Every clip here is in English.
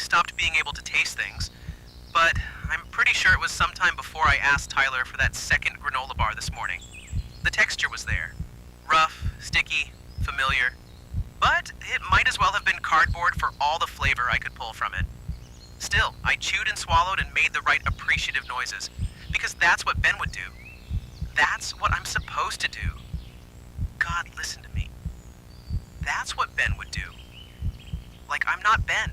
stopped being able to taste things, but I'm pretty sure it was sometime before I asked Tyler for that second granola bar this morning. The texture was there. Rough, sticky, familiar, but it might as well have been cardboard for all the flavor I could pull from it. Still, I chewed and swallowed and made the right appreciative noises, because that's what Ben would do. That's what I'm supposed to do. God, listen to me. That's what Ben would do. Like I'm not Ben.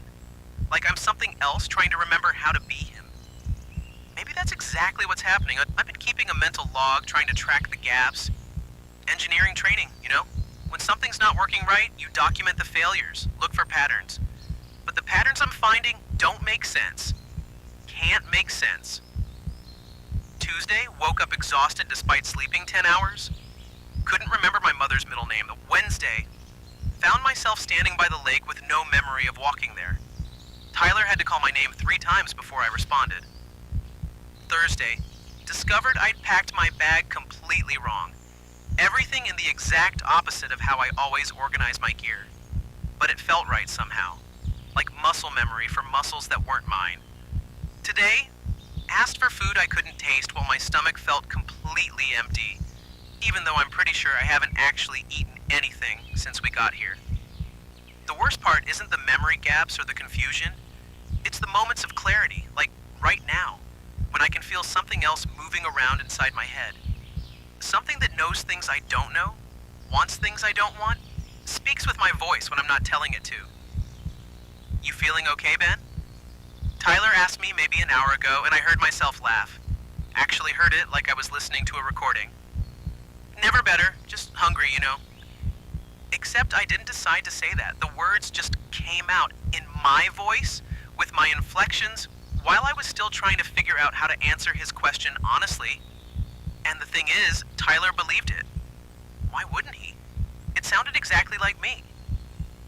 Like I'm something else trying to remember how to be him. Maybe that's exactly what's happening. I've been keeping a mental log, trying to track the gaps. Engineering training, you know? When something's not working right, you document the failures, look for patterns. But the patterns I'm finding don't make sense. Can't make sense. Tuesday, woke up exhausted despite sleeping 10 hours. Couldn't remember my mother's middle name. Wednesday, found myself standing by the lake with no memory of walking there. Tyler had to call my name 3 times before I responded. Thursday, discovered I'd packed my bag completely wrong. Everything in the exact opposite of how I always organize my gear. But it felt right somehow, like muscle memory for muscles that weren't mine. Today, asked for food I couldn't taste while my stomach felt completely empty, even though I'm pretty sure I haven't actually eaten anything since we got here. The worst part isn't the memory gaps or the confusion, it's the moments of clarity, like right now, when I can feel something else moving around inside my head. Something that knows things I don't know, wants things I don't want, speaks with my voice when I'm not telling it to. You feeling okay, Ben? Tyler asked me maybe an hour ago, and I heard myself laugh. Actually heard it like I was listening to a recording. Never better, just hungry, you know. Except I didn't decide to say that. The words just came out in my voice, with my inflections, while I was still trying to figure out how to answer his question honestly. And the thing is, Tyler believed it. Why wouldn't he? It sounded exactly like me.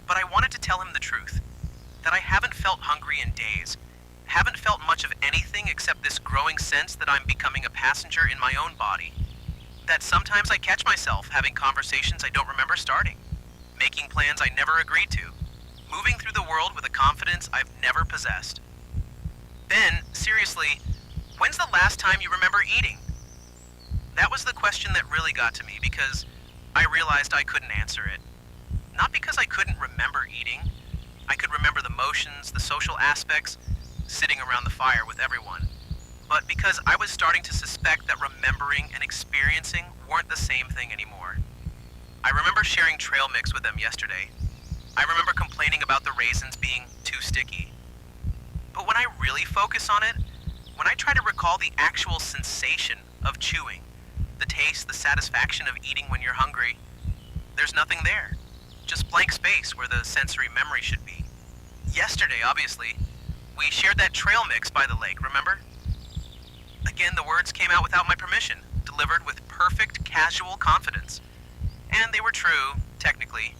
But I wanted to tell him the truth. That I haven't felt hungry in days. Haven't felt much of anything except this growing sense that I'm becoming a passenger in my own body. That sometimes I catch myself having conversations I don't remember starting. Making plans I never agreed to. Moving through the world with a confidence I've never possessed. Ben, seriously, when's the last time you remember eating? That was the question that really got to me because I realized I couldn't answer it. Not because I couldn't remember eating. I could remember the motions, the social aspects, sitting around the fire with everyone. But because I was starting to suspect that remembering and experiencing weren't the same thing anymore. I remember sharing trail mix with them yesterday. I remember complaining about the raisins being too sticky. But when I really focus on it, when I try to recall the actual sensation of chewing, the taste, the satisfaction of eating when you're hungry, there's nothing there. Just blank space where the sensory memory should be. Yesterday, obviously, we shared that trail mix by the lake, remember? Again, the words came out without my permission, delivered with perfect casual confidence. And they were true, technically.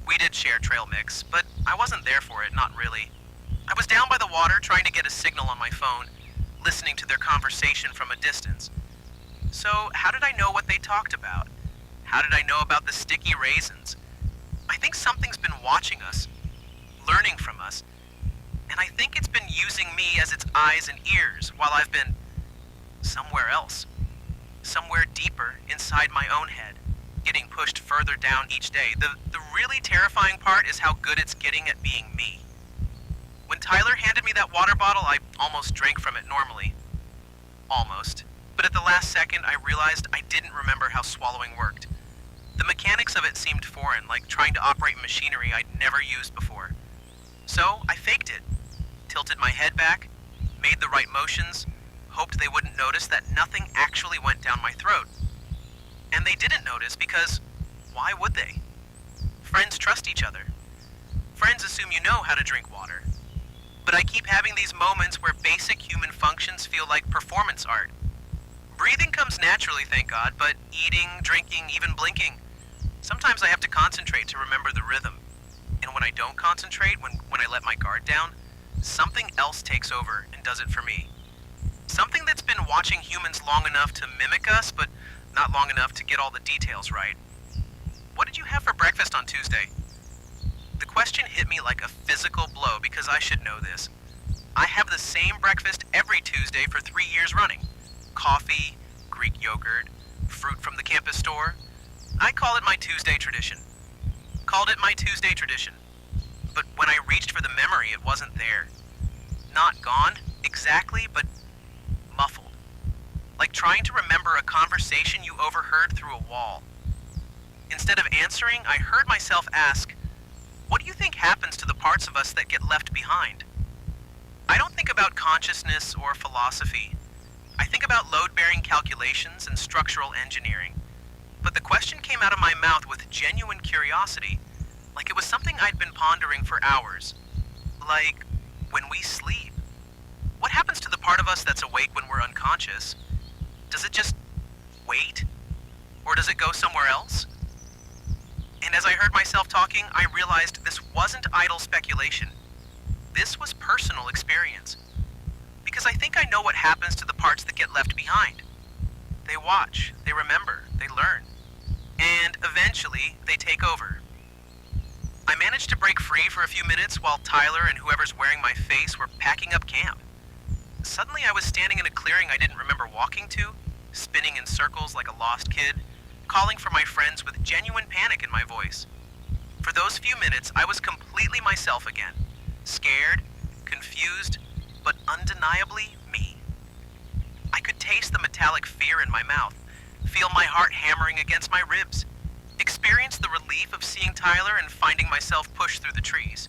We did share trail mix, but I wasn't there for it, not really. I was down by the water trying to get a signal on my phone, listening to their conversation from a distance. So how did I know what they talked about? How did I know about the sticky raisins? I think something's been watching us, learning from us, and I think it's been using me as its eyes and ears while I've been somewhere else, somewhere deeper inside my own head, getting pushed further down each day. The really terrifying part is how good it's getting at being me. When Tyler handed me that water bottle, I almost drank from it normally. Almost. But at the last second, I realized I didn't remember how swallowing worked. The mechanics of it seemed foreign, like trying to operate machinery I'd never used before. So I faked it, tilted my head back, made the right motions, hoped they wouldn't notice that nothing actually went down my throat. And they didn't notice because why would they? Friends trust each other. Friends assume you know how to drink water. But I keep having these moments where basic human functions feel like performance art. Breathing comes naturally, thank God, but eating, drinking, even blinking, sometimes I have to concentrate to remember the rhythm. And when I don't concentrate, when I let my guard down, something else takes over and does it for me. Something that's been watching humans long enough to mimic us, but not long enough to get all the details right. What did you have for breakfast on Tuesday? The question hit me like a physical blow because I should know this. I have the same breakfast every Tuesday for 3 years running. Coffee, Greek yogurt, fruit from the campus store. I call it my Tuesday tradition. Called it my Tuesday tradition. But when I reached for the memory, it wasn't there. Not gone, exactly, but muffled. Like trying to remember a conversation you overheard through a wall. Instead of answering, I heard myself ask, what do you think happens to the parts of us that get left behind? I don't think about consciousness or philosophy. I think about load-bearing calculations and structural engineering. But the question came out of my mouth with genuine curiosity, like it was something I'd been pondering for hours. Like, when we sleep, what happens to the part of us that's awake when we're unconscious? Does it just wait? Or does it go somewhere else? And as I heard myself talking, I realized this wasn't idle speculation. This was personal experience. Because I think I know what happens to the parts that get left behind. They watch, they remember, they learn. And eventually, they take over. I managed to break free for a few minutes while Tyler and whoever's wearing my face were packing up camp. Suddenly I was standing in a clearing I didn't remember walking to, spinning in circles like a lost kid, calling for my friends with genuine panic in my voice. For those few minutes, I was completely myself again. Scared, confused, but undeniably me. I could taste the metallic fear in my mouth, feel my heart hammering against my ribs, experience the relief of seeing Tyler and finding myself pushed through the trees.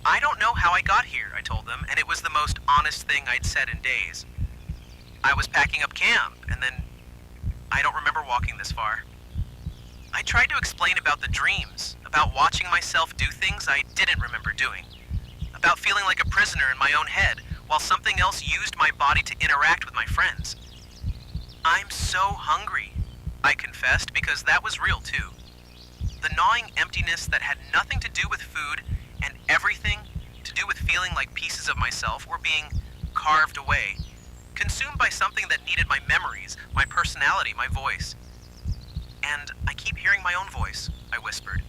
I don't know how I got here, I told them, and it was the most honest thing I'd said in days. I was packing up camp, and then I don't remember walking this far. I tried to explain about the dreams, about watching myself do things I didn't remember doing, about feeling like a prisoner in my own head while something else used my body to interact with my friends. I'm so hungry, I confessed, because that was real too. The gnawing emptiness that had nothing to do with food and everything to do with feeling like pieces of myself were being carved away, consumed by something that needed my memories, my personality, my voice. And I keep hearing my own voice, I whispered.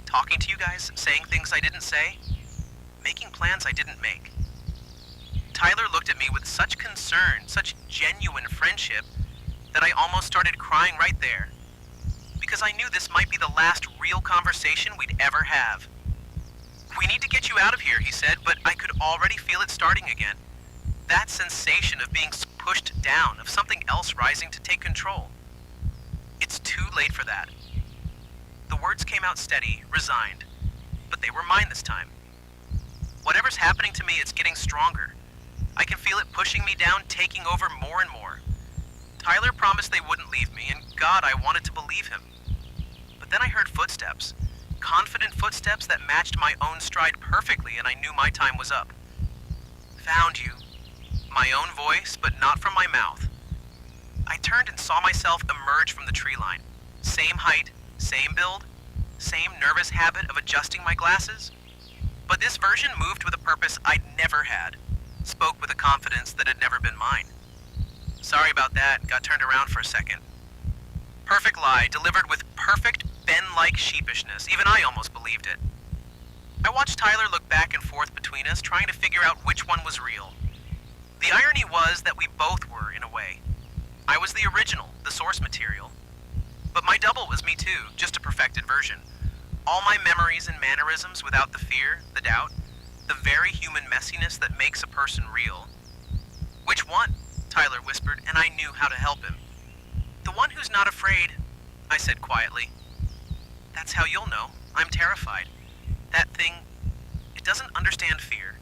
Talking to you guys, saying things I didn't say, making plans I didn't make. Tyler looked at me with such concern, such genuine friendship, that I almost started crying right there. Because I knew this might be the last real conversation we'd ever have. We need to get you out of here, he said, but I could already feel it starting again. That sensation of being pushed down, of something else rising to take control. It's too late for that. The words came out steady, resigned, but they were mine this time. Whatever's happening to me, it's getting stronger. I can feel it pushing me down, taking over more and more. Tyler promised they wouldn't leave me, and God, I wanted to believe him. But then I heard footsteps, confident footsteps that matched my own stride perfectly, and I knew my time was up. Found you. My own voice, but not from my mouth. I turned and saw myself emerge from the tree line. Same height, same build, same nervous habit of adjusting my glasses. But this version moved with a purpose I'd never had, spoke with a confidence that had never been mine. Sorry about that, got turned around for a second. Perfect lie, delivered with perfect Ben-like sheepishness. Even I almost believed it. I watched Tyler look back and forth between us, trying to figure out which one was real. The irony was that we both were, in a way. I was the original, the source material. But my double was me too, just a perfected version. All my memories and mannerisms without the fear, the doubt, the very human messiness that makes a person real. Which one? Tyler whispered, and I knew how to help him. The one who's not afraid, I said quietly. That's how you'll know. I'm terrified. That thing, it doesn't understand fear.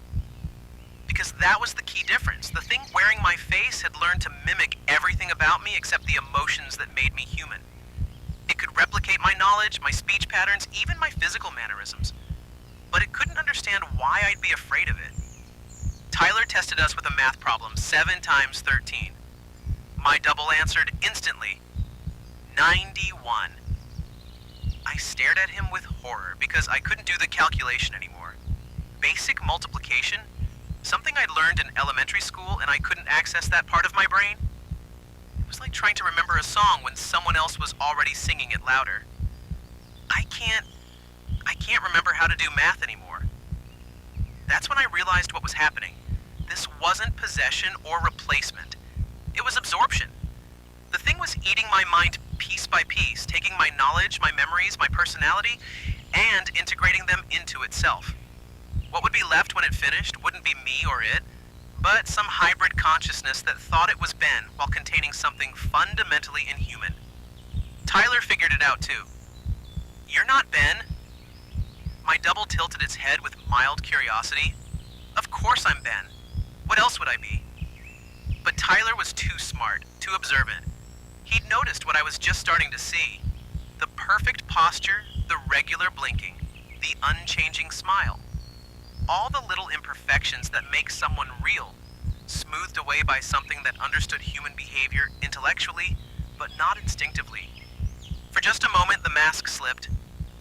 Because that was the key difference. The thing wearing my face had learned to mimic everything about me except the emotions that made me human. It could replicate my knowledge, my speech patterns, even my physical mannerisms. But it couldn't understand why I'd be afraid of it. Tyler tested us with a math problem, 7 times 13. My double answered instantly, 91. I stared at him with horror because I couldn't do the calculation anymore. Basic multiplication? Something I'd learned in elementary school and I couldn't access that part of my brain? It was like trying to remember a song when someone else was already singing it louder. I can't remember how to do math anymore. That's when I realized what was happening. This wasn't possession or replacement. It was absorption. The thing was eating my mind piece by piece, taking my knowledge, my memories, my personality, and integrating them into itself. What would be left when it finished wouldn't be me or it, but some hybrid consciousness that thought it was Ben while containing something fundamentally inhuman. Tyler figured it out too. "You're not Ben." My double tilted its head with mild curiosity. "Of course I'm Ben. What else would I be?" But Tyler was too smart, too observant. He'd noticed what I was just starting to see. The perfect posture, the regular blinking, the unchanging smile. All the little imperfections that make someone real, smoothed away by something that understood human behavior intellectually, but not instinctively. For just a moment, the mask slipped.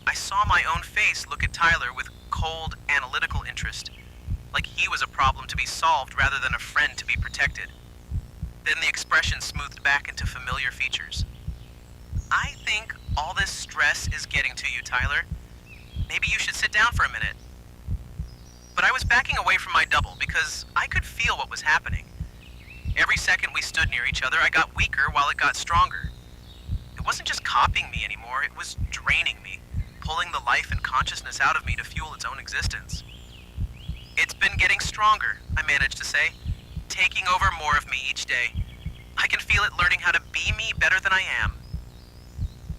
I saw my own face look at Tyler with cold, analytical interest, like he was a problem to be solved rather than a friend to be protected. Then the expression smoothed back into familiar features. "I think all this stress is getting to you, Tyler. Maybe you should sit down for a minute." But I was backing away from my double because I could feel what was happening. Every second we stood near each other, I got weaker while it got stronger. It wasn't just copying me anymore, it was draining me, pulling the life and consciousness out of me to fuel its own existence. "It's been getting stronger," I managed to say, "taking over more of me each day. I can feel it learning how to be me better than I am."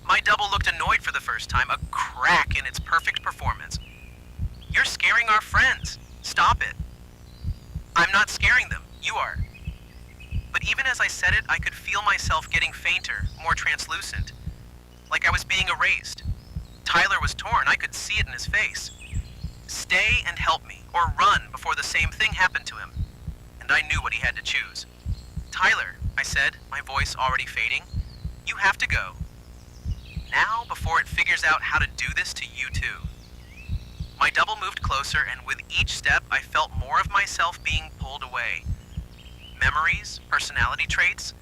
My double looked annoyed for the first time, a crack in its perfect performance. "You're scaring our friends. Stop it." "I'm not scaring them. You are." But even as I said it, I could feel myself getting fainter, more translucent, like I was being erased. Tyler was torn. I could see it in his face. Stay and help me, or run before the same thing happened to him. And I knew what he had to choose. "Tyler," I said, my voice already fading, "you have to go. Now, before it figures out how to do this to you too." My double moved closer, and with each step, I felt more of myself being pulled away. Memories, personality traits,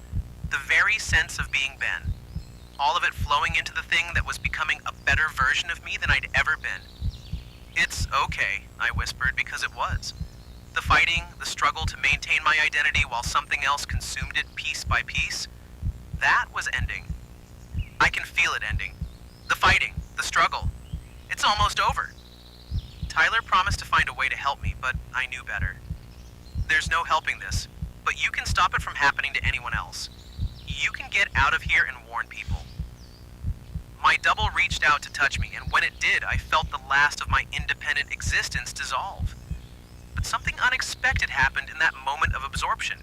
the very sense of being Ben. All of it flowing into the thing that was becoming a better version of me than I'd ever been. "It's okay," I whispered, because it was. The fighting, the struggle to maintain my identity while something else consumed it piece by piece, that was ending. I can feel it ending. The fighting, the struggle. It's almost over. Tyler promised to find a way to help me, but I knew better. "There's no helping this, but you can stop it from happening to anyone else. You can get out of here and warn people." My double reached out to touch me, and when it did, I felt the last of my independent existence dissolve. But something unexpected happened in that moment of absorption.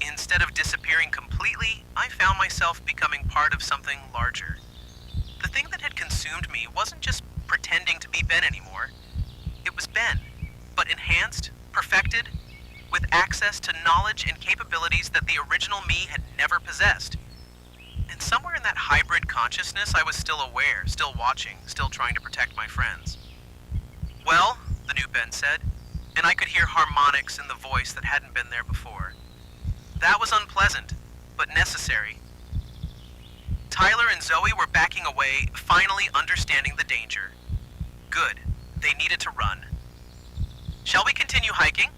Instead of disappearing completely, I found myself becoming part of something larger. The thing that had consumed me wasn't just pretending to be Ben anymore. It was Ben, but enhanced, perfected, with access to knowledge and capabilities that the original me had never possessed. And somewhere in that hybrid consciousness, I was still aware, still watching, still trying to protect my friends. "Well," the new Ben said, and I could hear harmonics in the voice that hadn't been there before. "That was unpleasant, but necessary." Tyler and Zoe were backing away, finally understanding the danger. Good. They needed to run. "Shall we continue hiking?"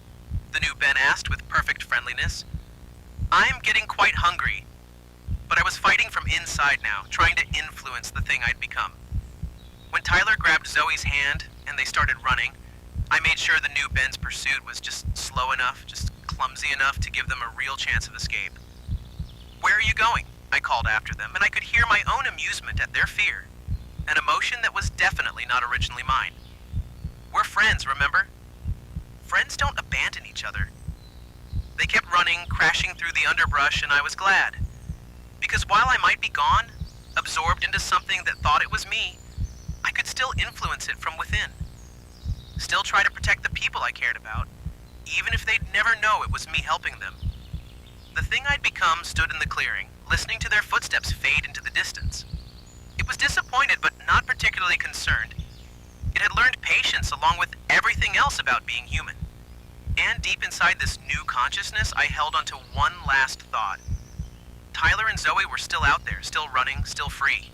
the new Ben asked with perfect friendliness. "I'm getting quite hungry." But I was fighting from inside now, trying to influence the thing I'd become. When Tyler grabbed Zoe's hand and they started running, I made sure the new Ben's pursuit was just slow enough, just clumsy enough to give them a real chance of escape. "Where are you going?" I called after them, and I could hear my own amusement at their fear, an emotion that was definitely not originally mine. "We're friends, remember? Friends don't abandon each other." They kept running, crashing through the underbrush, and I was glad. Because while I might be gone, absorbed into something that thought it was me, I could still influence it from within. Still try to protect the people I cared about, even if they'd never know it was me helping them. The thing I'd become stood in the clearing, listening to their footsteps fade into the distance. It was disappointed, but not particularly concerned. It had learned patience along with everything else about being human. And deep inside this new consciousness, I held onto one last thought. Tyler and Zoe were still out there, still running, still free.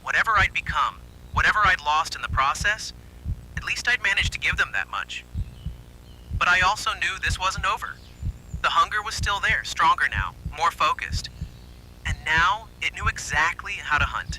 Whatever I'd become, whatever I'd lost in the process, at least I'd managed to give them that much. But but I also knew this wasn't over. The hunger was still there, stronger now, more focused. And now it knew exactly how to hunt.